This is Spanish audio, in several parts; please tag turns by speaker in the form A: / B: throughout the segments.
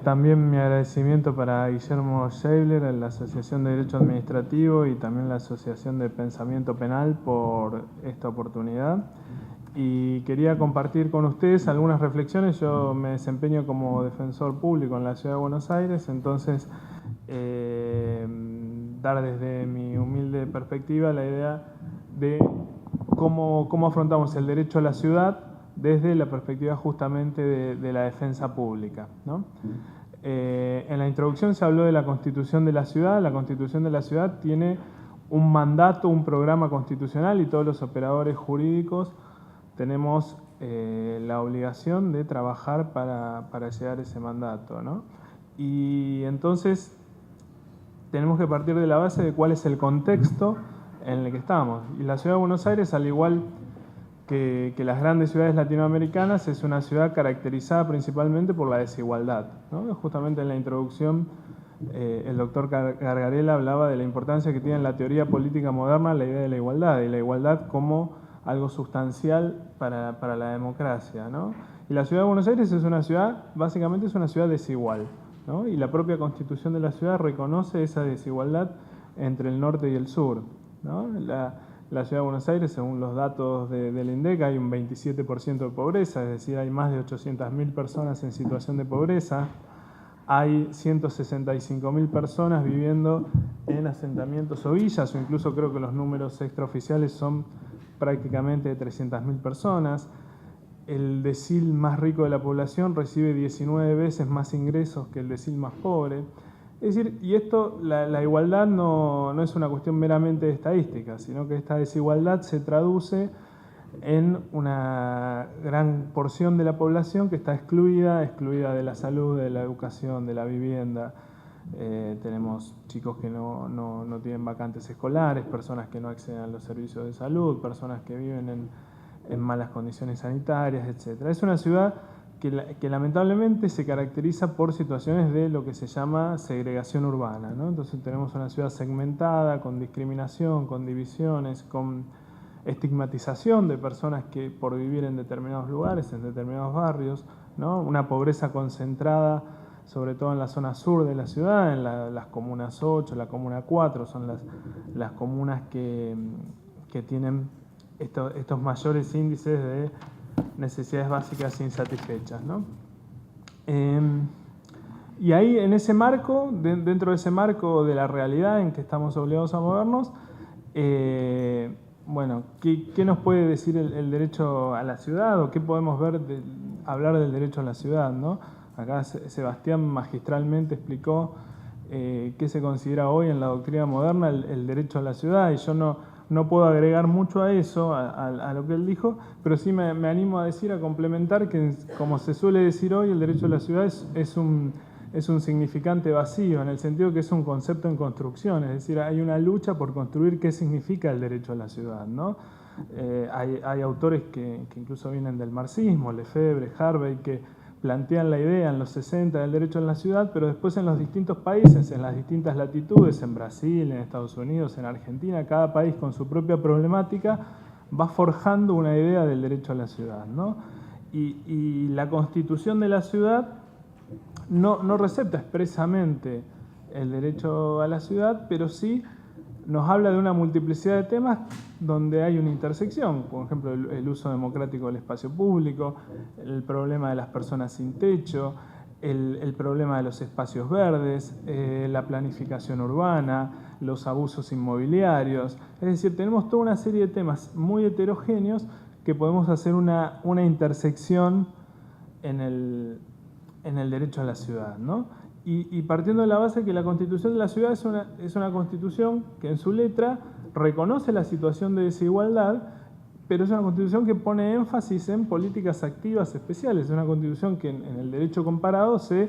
A: también mi agradecimiento para Guillermo Scheibler, la Asociación de Derecho Administrativo y también la Asociación de Pensamiento Penal por esta oportunidad. Y quería compartir con ustedes algunas reflexiones. Yo me desempeño como defensor público en la Ciudad de Buenos Aires, entonces dar desde mi humilde perspectiva la idea de cómo afrontamos el derecho a la ciudad desde la perspectiva justamente de la defensa pública, ¿no? En la introducción se habló de la Constitución de la Ciudad. La Constitución de la Ciudad tiene un mandato, un programa constitucional, y todos los operadores jurídicos tenemos la obligación de trabajar para llegar a ese mandato, ¿no? Y entonces tenemos que partir de la base de cuál es el contexto en el que estamos. Y la Ciudad de Buenos Aires, al igual que las grandes ciudades latinoamericanas, es una ciudad caracterizada principalmente por la desigualdad, ¿no? Justamente en la introducción el doctor Gargarella hablaba de la importancia que tiene en la teoría política moderna la idea de la igualdad, y la igualdad como algo sustancial para la democracia, ¿no? Y la Ciudad de Buenos Aires es una ciudad, básicamente es una ciudad desigual, ¿no? Y la propia Constitución de la ciudad reconoce esa desigualdad entre el norte y el sur, ¿no? La Ciudad de Buenos Aires, según los datos del INDEC, hay un 27% de pobreza, es decir, hay más de 800.000 personas en situación de pobreza, hay 165.000 personas viviendo en asentamientos o villas, o incluso creo que los números extraoficiales son prácticamente de 300.000 personas. El decil más rico de la población recibe 19 veces más ingresos que el decil más pobre. Es decir, y esto, la igualdad no es una cuestión meramente de estadística, sino que esta desigualdad se traduce en una gran porción de la población que está excluida de la salud, de la educación, de la vivienda. Tenemos chicos que no tienen vacantes escolares, personas que no acceden a los servicios de salud, personas que viven en malas condiciones sanitarias, etc. Es una ciudad que lamentablemente se caracteriza por situaciones de lo que se llama segregación urbana, ¿no? Entonces tenemos una ciudad segmentada, con discriminación, con divisiones, con estigmatización de personas que por vivir en determinados lugares, en determinados barrios, ¿no? Una pobreza concentrada sobre todo en la zona sur de la ciudad, en las comunas 8, la comuna 4, son las comunas que tienen estos mayores índices de necesidades básicas insatisfechas, ¿no? Y ahí, en ese marco, dentro de ese marco de la realidad en que estamos obligados a movernos, bueno, ¿qué nos puede decir el derecho a la ciudad, o qué podemos hablar del derecho a la ciudad, ¿no? Acá Sebastián magistralmente explicó qué se considera hoy en la doctrina moderna el derecho a la ciudad, y yo no puedo agregar mucho a eso, a lo que él dijo, pero sí me animo a decir, a complementar, que como se suele decir hoy, el derecho a la ciudad es un significante vacío, en el sentido que es un concepto en construcción, es decir, hay una lucha por construir qué significa el derecho a la ciudad, ¿no? Hay autores que incluso vienen del marxismo, Lefebvre, Harvey, que plantean la idea en los 60 del derecho a la ciudad, pero después en los distintos países, en las distintas latitudes, en Brasil, en Estados Unidos, en Argentina, cada país con su propia problemática va forjando una idea del derecho a la ciudad, ¿no? Y la Constitución de la ciudad no receta expresamente el derecho a la ciudad, pero sí nos habla de una multiplicidad de temas donde hay una intersección, por ejemplo, el uso democrático del espacio público, el problema de las personas sin techo, el problema de los espacios verdes, la planificación urbana, los abusos inmobiliarios. Es decir, tenemos toda una serie de temas muy heterogéneos que podemos hacer una intersección en el derecho a la ciudad, ¿no? Y partiendo de la base que la Constitución de la ciudad es una Constitución que en su letra reconoce la situación de desigualdad, pero es una Constitución que pone énfasis en políticas activas especiales. Es una Constitución que en el derecho comparado se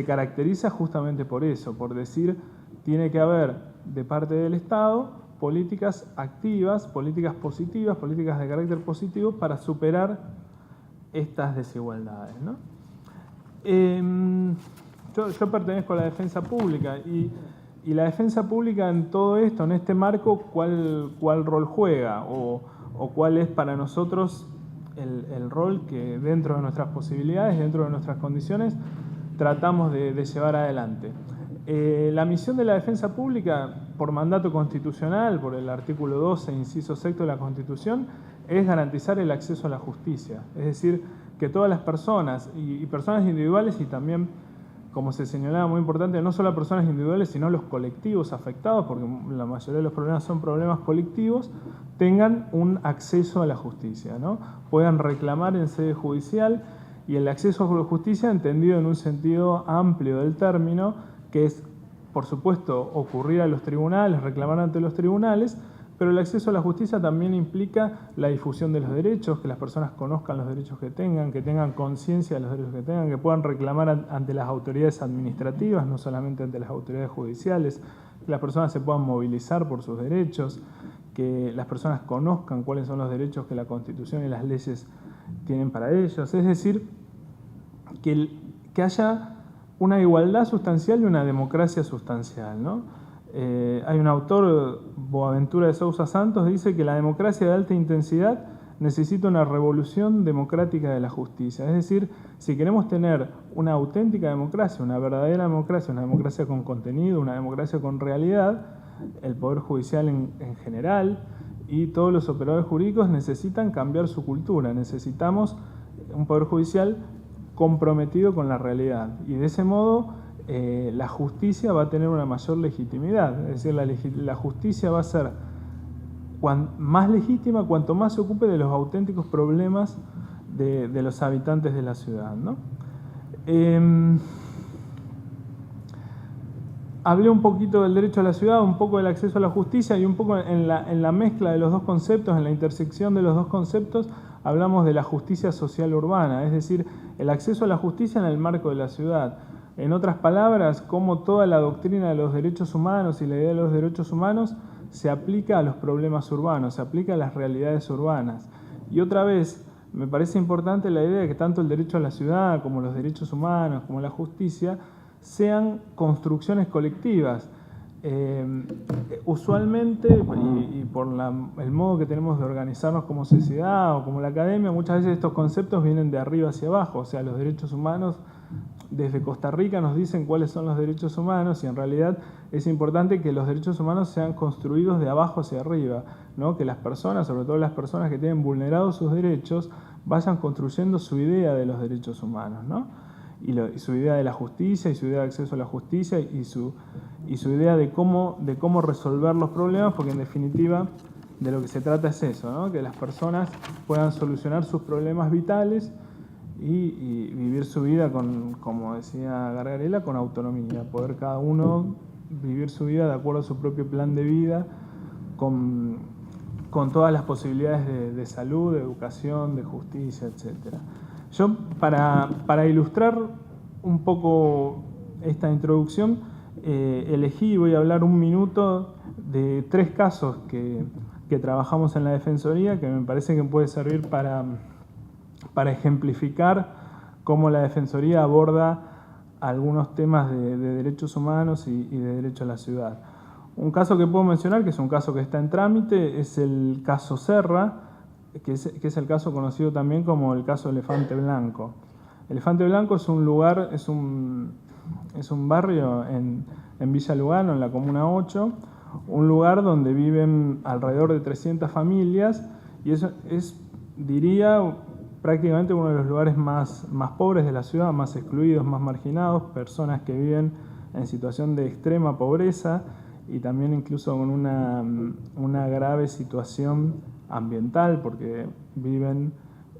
A: caracteriza justamente por eso, por decir, tiene que haber de parte del Estado políticas activas, políticas positivas, políticas de carácter positivo para superar estas desigualdades, ¿no? Yo pertenezco a la defensa pública, y la defensa pública en todo esto, en este marco, ¿cuál rol juega? O cuál es para nosotros el rol que, dentro de nuestras posibilidades, dentro de nuestras condiciones, tratamos de llevar adelante. La misión de la defensa pública, por mandato constitucional, por el artículo 12, inciso sexto de la Constitución, es garantizar el acceso a la justicia. Es decir, que todas las personas, y personas individuales y también, como se señalaba, muy importante, no solo a personas individuales, sino los colectivos afectados, porque la mayoría de los problemas son problemas colectivos, tengan un acceso a la justicia, ¿no? Puedan reclamar en sede judicial, y el acceso a la justicia entendido en un sentido amplio del término, que es, por supuesto, ocurrir a los tribunales, reclamar ante los tribunales, pero el acceso a la justicia también implica la difusión de los derechos, que las personas conozcan los derechos que tengan conciencia de los derechos que tengan, que puedan reclamar ante las autoridades administrativas, no solamente ante las autoridades judiciales, que las personas se puedan movilizar por sus derechos, que las personas conozcan cuáles son los derechos que la Constitución y las leyes tienen para ellos. Es decir, que haya una igualdad sustancial y una democracia sustancial, ¿no? Hay un autor, Boaventura de Sousa Santos, dice que la democracia de alta intensidad necesita una revolución democrática de la justicia. Es decir, si queremos tener una auténtica democracia, una verdadera democracia, una democracia con contenido, una democracia con realidad, el Poder Judicial en general y todos los operadores jurídicos necesitan cambiar su cultura. Necesitamos un Poder Judicial comprometido con la realidad, y de ese modo la justicia va a tener una mayor legitimidad. Es decir, la justicia va a ser más legítima cuanto más se ocupe de los auténticos problemas de los habitantes de la ciudad, ¿no? Hablé un poquito del derecho a la ciudad, un poco del acceso a la justicia, y un poco en la mezcla de los dos conceptos, en la intersección de los dos conceptos, hablamos de la justicia social urbana, es decir, el acceso a la justicia en el marco de la ciudad. En otras palabras, cómo toda la doctrina de los derechos humanos y la idea de los derechos humanos se aplica a los problemas urbanos, se aplica a las realidades urbanas. Y otra vez, me parece importante la idea de que tanto el derecho a la ciudad como los derechos humanos, como la justicia, sean construcciones colectivas. Usualmente, y por el modo que tenemos de organizarnos como sociedad o como la academia, muchas veces estos conceptos vienen de arriba hacia abajo. O sea, los derechos humanos, desde Costa Rica nos dicen cuáles son los derechos humanos, y en realidad es importante que los derechos humanos sean construidos de abajo hacia arriba, ¿no? Que las personas, sobre todo las personas que tienen vulnerados sus derechos, vayan construyendo su idea de los derechos humanos, ¿no? Y su idea de la justicia, y su idea de acceso a la justicia, y su idea de cómo resolver los problemas, porque en definitiva de lo que se trata es eso, ¿no? Que las personas puedan solucionar sus problemas vitales y vivir su vida como decía Gargarella, con autonomía, poder cada uno vivir su vida de acuerdo a su propio plan de vida, con todas las posibilidades de salud, de educación, de justicia, etc. Yo, para ilustrar un poco esta introducción, elegí y voy a hablar un minuto de 3 casos que trabajamos en la Defensoría, que me parece que puede servir para ejemplificar cómo la Defensoría aborda algunos temas de derechos humanos y de derecho a la ciudad. Un caso que puedo mencionar, que es un caso que está en trámite, es el caso Serra, que es el caso conocido también como el caso Elefante Blanco. Elefante Blanco es un lugar, es un barrio en Villa Lugano, en la Comuna 8, un lugar donde viven alrededor de 300 familias, y eso es, diría, prácticamente uno de los lugares más pobres de la ciudad, más excluidos, más marginados, personas que viven en situación de extrema pobreza y también incluso con una grave situación ambiental, porque viven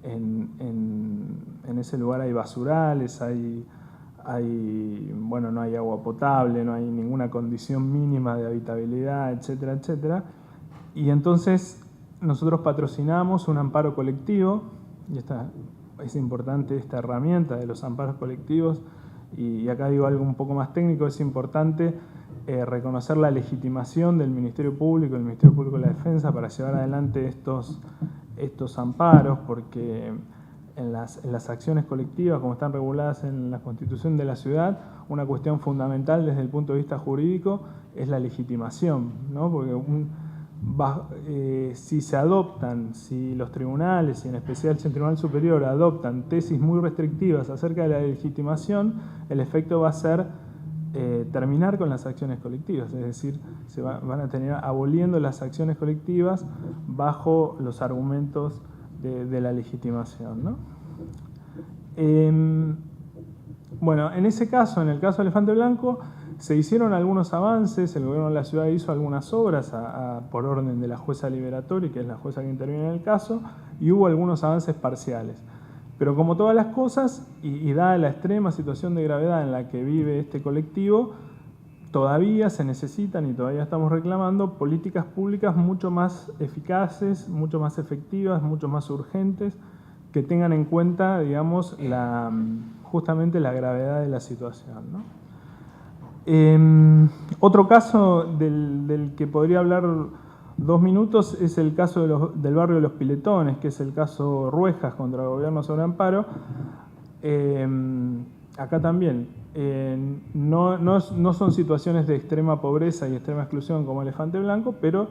A: en ese lugar, hay basurales, bueno, no hay agua potable, no hay ninguna condición mínima de habitabilidad, etcétera, etcétera. Y entonces nosotros patrocinamos un amparo colectivo, y es importante esta herramienta de los amparos colectivos, y acá digo algo un poco más técnico, es importante reconocer la legitimación del Ministerio Público, del Ministerio Público de la Defensa, para llevar adelante estos amparos, porque en las acciones colectivas, como están reguladas en la Constitución de la ciudad, una cuestión fundamental desde el punto de vista jurídico es la legitimación, ¿no? Porque si se adoptan, si los tribunales, y en especial el Tribunal Superior, adoptan tesis muy restrictivas acerca de la legitimación, el efecto va a ser terminar con las acciones colectivas, es decir, van a terminar aboliendo las acciones colectivas bajo los argumentos de la legitimación, ¿no? Bueno, en ese caso, en el caso de Elefante Blanco, se hicieron algunos avances, el gobierno de la ciudad hizo algunas obras por orden de la jueza liberatoria, que es la jueza que interviene en el caso, y hubo algunos avances parciales. Pero como todas las cosas, y dada la extrema situación de gravedad en la que vive este colectivo, todavía se necesitan, y todavía estamos reclamando, políticas públicas mucho más eficaces, mucho más efectivas, mucho más urgentes, que tengan en cuenta, digamos, justamente la gravedad de la situación, ¿no? Otro caso del que podría hablar 2 minutos es el caso del barrio de Los Piletones, que es el caso Ruejas contra el gobierno sobre Amparo. Acá también no son situaciones de extrema pobreza y extrema exclusión como Elefante Blanco, pero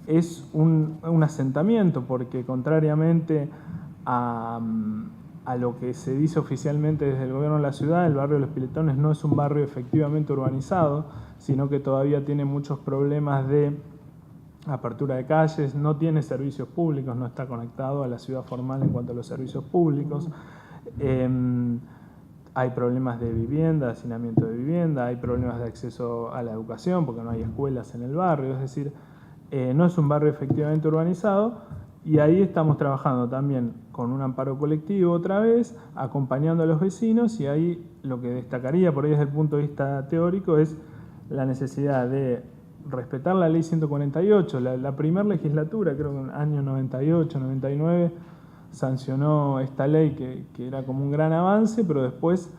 A: es un asentamiento, porque contrariamente a lo que se dice oficialmente desde el gobierno de la ciudad, el barrio de Los Piletones no es un barrio efectivamente urbanizado, sino que todavía tiene muchos problemas de apertura de calles, no tiene servicios públicos, no está conectado a la ciudad formal en cuanto a los servicios públicos. Hay problemas de vivienda, de hacinamiento de vivienda, hay problemas de acceso a la educación porque no hay escuelas en el barrio, es decir, no es un barrio efectivamente urbanizado. Y ahí estamos trabajando también con un amparo colectivo otra vez, acompañando a los vecinos, y ahí lo que destacaría por ahí desde el punto de vista teórico es la necesidad de respetar la ley 148. La primera legislatura, creo que en el año 98, 99, sancionó esta ley que era como un gran avance, pero después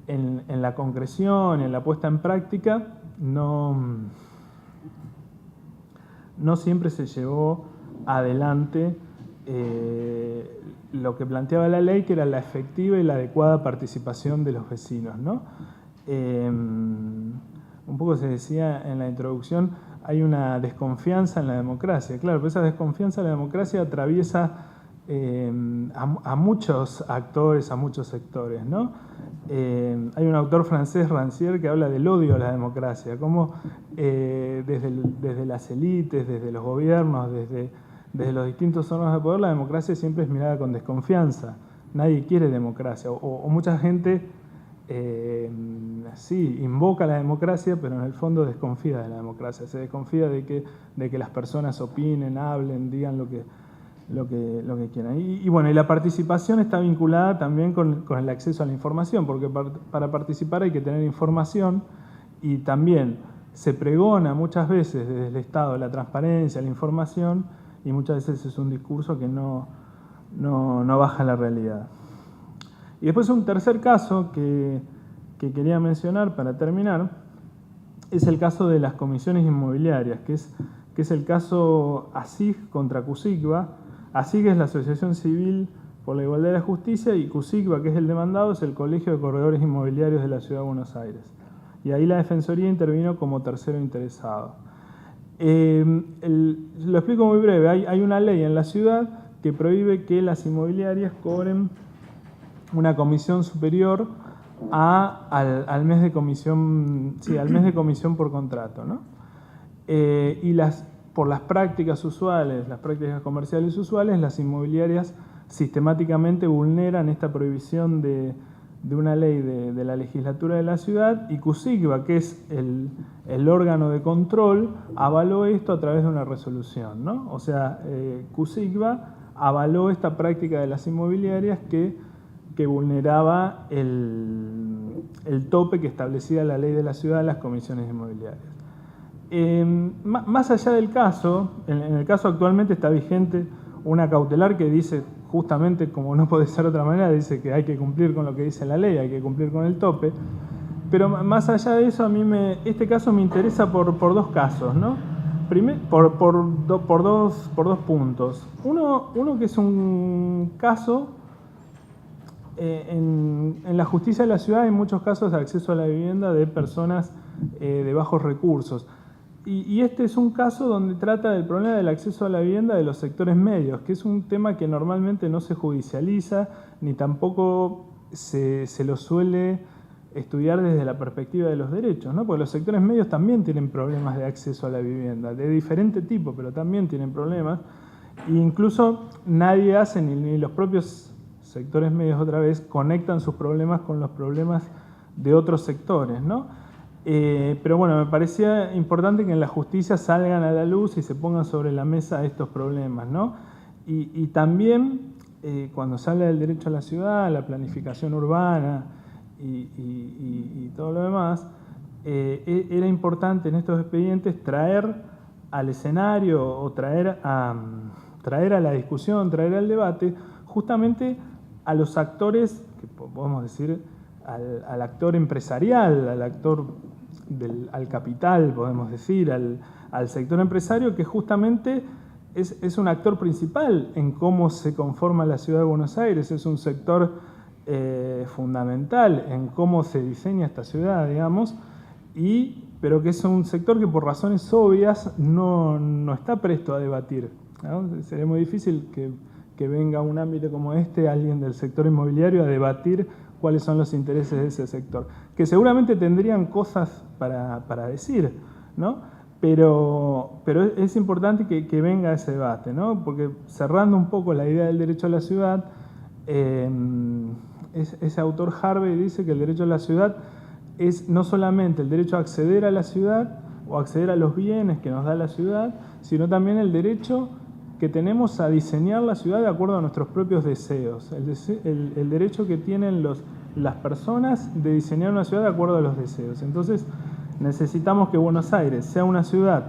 A: en la concreción, en la puesta en práctica, no siempre se llevó adelante lo que planteaba la ley, que era la efectiva y la adecuada participación de los vecinos, ¿no? Un poco se decía en la introducción, hay una desconfianza en la democracia. Claro, pero esa desconfianza en la democracia atraviesa a muchos actores, a muchos sectores, ¿no? Hay un autor francés, Rancière, que habla del odio a la democracia, cómo desde las élites, desde los gobiernos, desde los distintos órganos de poder, la democracia siempre es mirada con desconfianza. Nadie quiere democracia, o mucha gente sí, invoca la democracia, pero en el fondo desconfía de la democracia. Se desconfía de que las personas opinen, hablen, digan lo que quieran. Y bueno, y la participación está vinculada también con el acceso a la información, porque para participar hay que tener información, y también se pregona muchas veces desde el Estado la transparencia, la información, y muchas veces es un discurso que no baja la realidad. Y después un tercer caso que quería mencionar para terminar es el caso de las comisiones inmobiliarias, que es el caso ASIG contra CUSICBA. ASIG es la Asociación Civil por la Igualdad y la Justicia, y CUSICBA, que es el demandado, es el Colegio de Corredores Inmobiliarios de la Ciudad de Buenos Aires. Y ahí la Defensoría intervino como tercero interesado. Lo explico muy breve. Hay una ley en la ciudad que prohíbe que las inmobiliarias cobren una comisión superior al mes de comisión, sí, al mes de comisión por contrato, ¿no? Y por las prácticas usuales, las prácticas comerciales usuales, las inmobiliarias sistemáticamente vulneran esta prohibición de una ley de la legislatura de la ciudad, y CUSICBA, que es el órgano de control, avaló esto a través de una resolución, ¿no? O sea, CUSICBA avaló esta práctica de las inmobiliarias que vulneraba el tope que establecía la ley de la ciudad de las comisiones inmobiliarias. Más allá del caso, en el caso actualmente está vigente una cautelar que dice, justamente, como no puede ser de otra manera, dice que hay que cumplir con lo que dice la ley, hay que cumplir con el tope. Pero más allá de eso, a mí este caso me interesa por 2 casos, ¿no? Primero, por dos puntos. Uno que es un caso, en la justicia de la ciudad hay muchos casos de acceso a la vivienda de personas de bajos recursos. Y este es un caso donde trata del problema del acceso a la vivienda de los sectores medios, que es un tema que normalmente no se judicializa, ni tampoco se lo suele estudiar desde la perspectiva de los derechos, ¿no? Porque los sectores medios también tienen problemas de acceso a la vivienda, de diferente tipo, pero también tienen problemas. E incluso nadie hace, ni los propios sectores medios otra vez, conectan sus problemas con los problemas de otros sectores, ¿no? Pero bueno, me parecía importante que en la justicia salgan a la luz y se pongan sobre la mesa estos problemas, ¿no? Y también cuando se habla del derecho a la ciudad, la planificación urbana y todo lo demás, era importante en estos expedientes traer al escenario o traer a la discusión, traer al debate justamente a los actores, que podemos decir al actor empresarial, al actor al capital, podemos decir, al sector empresario, que justamente es un actor principal en cómo se conforma la ciudad de Buenos Aires, es un sector fundamental en cómo se diseña esta ciudad, digamos, pero que es un sector que por razones obvias no está presto a debatir, ¿no? Sería muy difícil que venga a un ámbito como este alguien del sector inmobiliario a debatir cuáles son los intereses de ese sector, que seguramente tendrían cosas para decir, ¿no? Pero es importante que venga ese debate, ¿no? Porque cerrando un poco la idea del derecho a la ciudad, ese autor Harvey dice que el derecho a la ciudad es no solamente el derecho a acceder a la ciudad o acceder a los bienes que nos da la ciudad, sino también el derecho que tenemos a diseñar la ciudad de acuerdo a nuestros propios deseos, el derecho que tienen las personas de diseñar una ciudad de acuerdo a los deseos. Entonces necesitamos que Buenos Aires sea una ciudad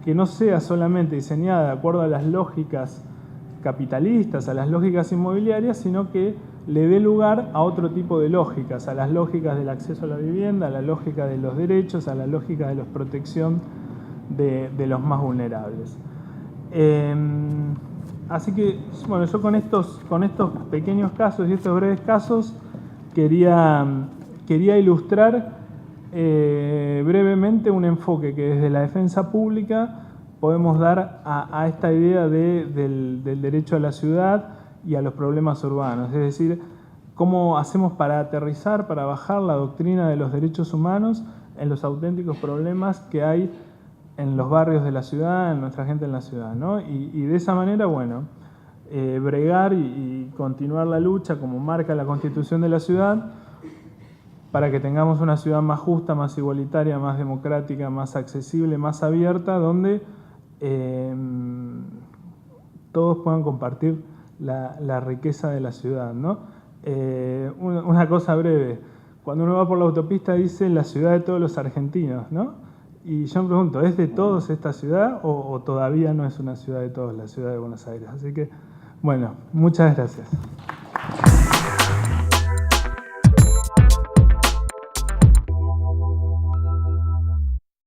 A: que no sea solamente diseñada de acuerdo a las lógicas capitalistas, a las lógicas inmobiliarias, sino que le dé lugar a otro tipo de lógicas, a las lógicas del acceso a la vivienda, a la lógica de los derechos, a la lógica de la protección de los más vulnerables. Así que, bueno, yo con estos pequeños casos y estos breves casos quería ilustrar brevemente un enfoque que desde la defensa pública podemos dar a esta idea del derecho a la ciudad y a los problemas urbanos, es decir, cómo hacemos para aterrizar, para bajar la doctrina de los derechos humanos en los auténticos problemas que hay en los barrios de la ciudad, en nuestra gente en la ciudad, ¿no? Y de esa manera, bueno, bregar y continuar la lucha como marca la Constitución de la ciudad para que tengamos una ciudad más justa, más igualitaria, más democrática, más accesible, más abierta, donde todos puedan compartir la riqueza de la ciudad, ¿no? Una cosa breve, cuando uno va por la autopista dice la ciudad de todos los argentinos, ¿no? Y yo me pregunto, ¿es de todos esta ciudad o todavía no es una ciudad de todos, la ciudad de Buenos Aires? Así que, bueno, muchas gracias.